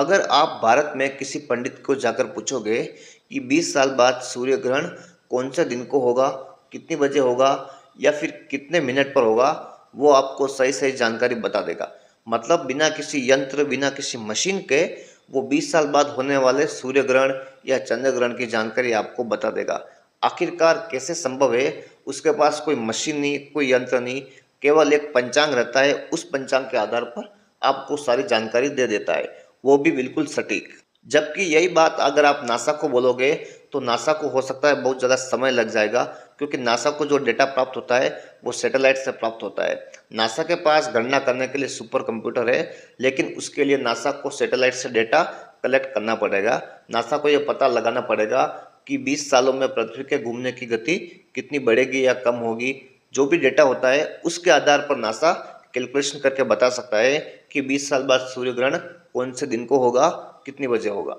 अगर आप भारत में किसी पंडित को जाकर पूछोगे कि 20 साल बाद सूर्य ग्रहण कौन से दिन को होगा, कितनी बजे होगा या फिर कितने मिनट पर होगा, वो आपको सही सही जानकारी बता देगा। मतलब बिना किसी यंत्र, बिना किसी मशीन के वो 20 साल बाद होने वाले सूर्य ग्रहण या चंद्र ग्रहण की जानकारी आपको बता देगा। आखिरकार कैसे संभव है? उसके पास कोई मशीन नहीं, कोई यंत्र नहीं, केवल एक पंचांग रहता है। उस पंचांग के आधार पर आपको सारी जानकारी दे देता है, वो भी बिल्कुल सटीक। जबकि यही बात अगर आप नासा को बोलोगे तो नासा को हो सकता है बहुत ज़्यादा समय लग जाएगा, क्योंकि नासा को जो डेटा प्राप्त होता है वो सैटेलाइट से प्राप्त होता है। नासा के पास गणना करने के लिए सुपर कंप्यूटर है, लेकिन उसके लिए नासा को सैटेलाइट से डेटा कलेक्ट करना पड़ेगा। नासा को यह पता लगाना पड़ेगा कि 20 सालों में पृथ्वी के घूमने की गति कितनी बढ़ेगी या कम होगी। जो भी डेटा होता है उसके आधार पर नासा कैलकुलेशन करके बता सकता है कि 20 साल बाद सूर्य ग्रहण कौन से दिन को होगा, कितनी बजे होगा।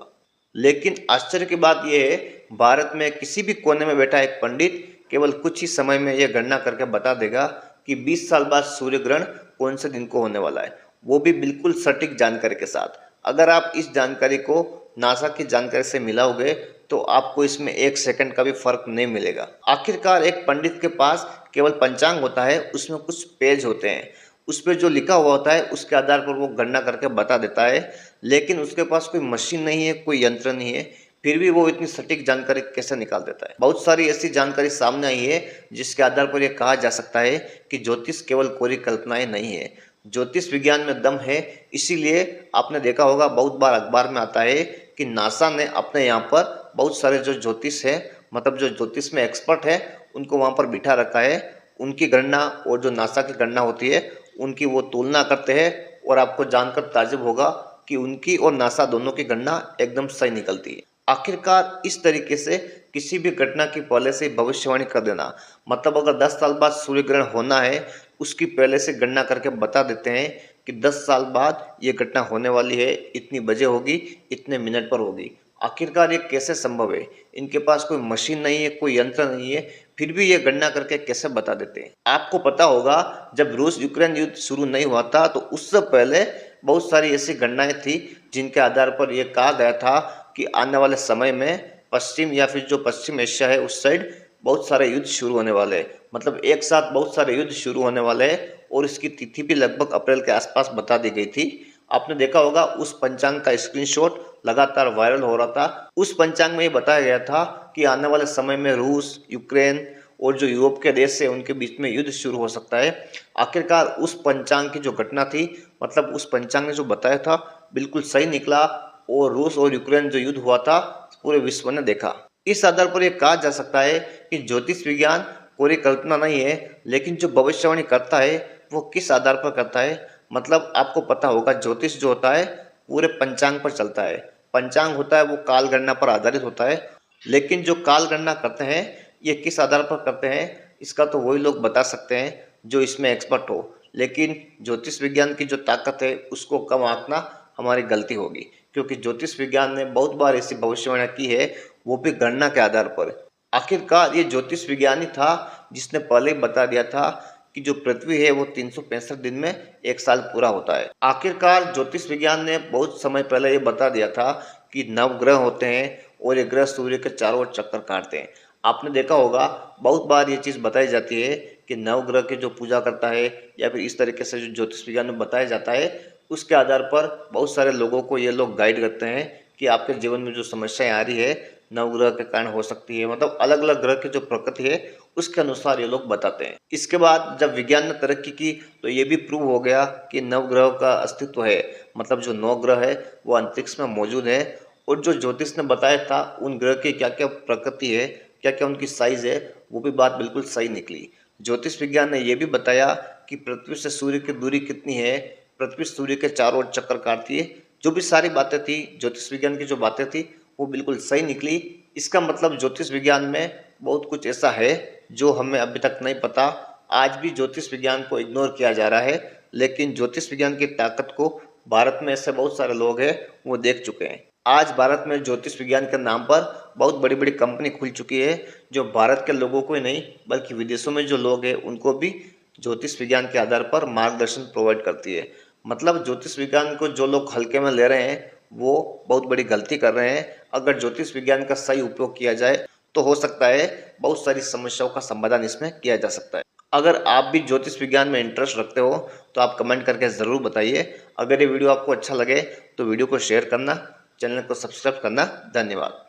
लेकिन आश्चर्य की बात यह है, भारत में किसी भी कोने में बैठा एक पंडित केवल कुछ ही समय में यह गणना करके बता देगा कि 20 साल बाद सूर्य ग्रहण कौन से दिन को होने वाला है, वो भी बिल्कुल सटीक जानकारी के साथ। अगर आप इस जानकारी को नासा की जानकारी से मिलाओगे तो आपको इसमें एक सेकंड का भी फर्क नहीं मिलेगा। आखिरकार एक पंडित के पास केवल पंचांग होता है, उसमें कुछ पेज होते हैं, उस पर जो लिखा हुआ होता है उसके आधार पर वो गणना करके बता देता है। लेकिन उसके पास कोई मशीन नहीं है, कोई यंत्र नहीं है, फिर भी वो इतनी सटीक जानकारी कैसे निकाल देता है। बहुत सारी ऐसी जानकारी सामने आई है जिसके आधार पर यह कहा जा सकता है कि ज्योतिष केवल कोरी कल्पनाएं नहीं है, ज्योतिष विज्ञान में दम है। इसीलिए आपने देखा होगा बहुत बार अखबार में आता है कि नासा ने अपने यहाँ पर बहुत सारे जो ज्योतिष है, मतलब जो ज्योतिष में एक्सपर्ट है, उनको वहाँ पर बिठा रखा है। उनकी गणना और जो नासा की गणना होती है उनकी वो तुलना करते हैं, और आपको जानकर ताज्जुब होगा कि उनकी और नासा दोनों की गणना एकदम सही निकलती है। आखिरकार इस तरीके से किसी भी घटना की पहले से भविष्यवाणी कर देना, मतलब अगर 10 साल बाद सूर्य ग्रहण होना है उसकी पहले से गणना करके बता देते हैं कि 10 साल बाद ये घटना होने वाली है, इतनी बजे होगी, इतने मिनट पर होगी। आखिरकार ये कैसे संभव है? इनके पास कोई मशीन नहीं है, कोई यंत्र नहीं है, फिर भी ये गणना करके कैसे बता देते हैं? आपको पता होगा जब रूस यूक्रेन युद्ध शुरू नहीं हुआ था तो उससे पहले बहुत सारी ऐसी गणनाएं थी जिनके आधार पर यह कहा गया था कि आने वाले समय में पश्चिम या फिर जो पश्चिम एशिया है उस साइड बहुत सारे युद्ध शुरू होने वाले हैं। मतलब एक साथ बहुत सारे युद्ध शुरू होने वाले हैं, और इसकी तिथि भी लगभग अप्रैल के आसपास बता दी गई थी। आपने देखा होगा उस पंचांग का स्क्रीनशॉट लगातार वायरल हो रहा था। उस पंचांग में ये बताया गया था कि आने वाले समय में रूस, यूक्रेन और जो यूरोप के देश है उनके बीच में युद्ध शुरू हो सकता है। आखिरकार उस पंचांग की जो घटना थी, मतलब उस पंचांग ने जो बताया था बिल्कुल सही निकला, और रूस और यूक्रेन जो युद्ध हुआ था पूरे विश्व ने देखा। इस आधार पर यह कहा जा सकता है कि ज्योतिष विज्ञान पूरी कल्पना नहीं है, लेकिन जो भविष्यवाणी करता है वो किस आधार पर करता है। मतलब आपको पता होगा ज्योतिष जो होता है पूरे पंचांग पर चलता है। पंचांग होता है वो काल गणना पर आधारित होता है, लेकिन जो काल गणना करते हैं ये किस आधार पर करते हैं इसका तो वही लोग बता सकते हैं जो इसमें एक्सपर्ट हो। लेकिन ज्योतिष विज्ञान की जो ताकत है उसको कम आंकना हमारी गलती होगी, क्योंकि ज्योतिष विज्ञान ने बहुत बार ऐसी भविष्यवाणी की है, वो भी गणना के आधार पर। आखिरकार ये ज्योतिष विज्ञानी था जिसने पहले ही बता दिया था कि जो पृथ्वी है वो 365 दिन में एक साल पूरा होता है। आखिरकार ज्योतिष विज्ञान ने बहुत समय पहले ये बता दिया था कि नवग्रह होते हैं और ये ग्रह सूर्य के चारों ओर चक्कर काटते हैं। आपने देखा होगा बहुत बार ये चीज़ बताई जाती है कि नवग्रह की जो पूजा करता है या फिर इस तरीके से जो ज्योतिष विज्ञान में बताया जाता है, उसके आधार पर बहुत सारे लोगों को ये लोग गाइड करते हैं कि आपके जीवन में जो समस्याएं आ रही है नवग्रह के कारण हो सकती है। मतलब अलग अलग ग्रह की जो प्रकृति है उसके अनुसार ये लोग बताते हैं। इसके बाद जब विज्ञान ने तरक्की की तो ये भी प्रूव हो गया कि नवग्रह का अस्तित्व है, मतलब जो 9 ग्रह है वो अंतरिक्ष में मौजूद है, और जो ज्योतिष ने बताया था उन ग्रह की क्या क्या प्रकृति है, क्या क्या उनकी साइज है, वो भी बात बिल्कुल सही निकली। ज्योतिष विज्ञान ने यह भी बताया कि पृथ्वी से सूर्य की दूरी कितनी है, पृथ्वी सूर्य के चारों ओर चक्कर काटती है। जो भी सारी बातें थी ज्योतिष विज्ञान की जो बातें थी वो बिल्कुल सही निकली। इसका मतलब ज्योतिष विज्ञान में बहुत कुछ ऐसा है जो हमें अभी तक नहीं पता। आज भी ज्योतिष विज्ञान को इग्नोर किया जा रहा है, लेकिन ज्योतिष विज्ञान की ताकत को भारत में ऐसे बहुत सारे लोग हैं वो देख चुके हैं। आज भारत में ज्योतिष विज्ञान के नाम पर बहुत बड़ी बड़ी कंपनी खुल चुकी है, जो भारत के लोगों को ही नहीं बल्कि विदेशों में जो लोग हैं उनको भी ज्योतिष विज्ञान के आधार पर मार्गदर्शन प्रोवाइड करती है। मतलब ज्योतिष विज्ञान को जो लोग हल्के में ले रहे हैं वो बहुत बड़ी गलती कर रहे हैं। अगर ज्योतिष विज्ञान का सही उपयोग किया जाए तो हो सकता है बहुत सारी समस्याओं का समाधान इसमें किया जा सकता है। अगर आप भी ज्योतिष विज्ञान में इंटरेस्ट रखते हो तो आप कमेंट करके ज़रूर बताइए। अगर ये वीडियो आपको अच्छा लगे तो वीडियो को शेयर करना, चैनल को सब्सक्राइब करना। धन्यवाद।